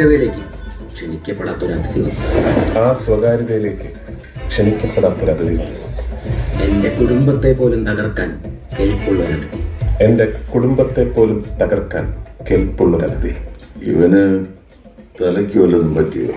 സ്വകാര്യതയിലേക്ക് ക്ഷണിക്കപ്പെടാത്തൊരു അതിഥി വന്നു. ആ സ്വകാര്യതയിലേക്ക് ക്ഷണിക്കപ്പെടാത്തൊരതിഥി വന്നു. എൻ്റെ കുടുംബത്തെ പോലും തകർക്കാൻ കെൽപ്പുള്ളൊരതിഥി. എൻ്റെ കുടുംബത്തെ പോലും തകർക്കാൻ കെൽപ്പുള്ളൊരതിഥി. ഇവന് തലയ്ക്ക് വല്ലതും പറ്റിയോ?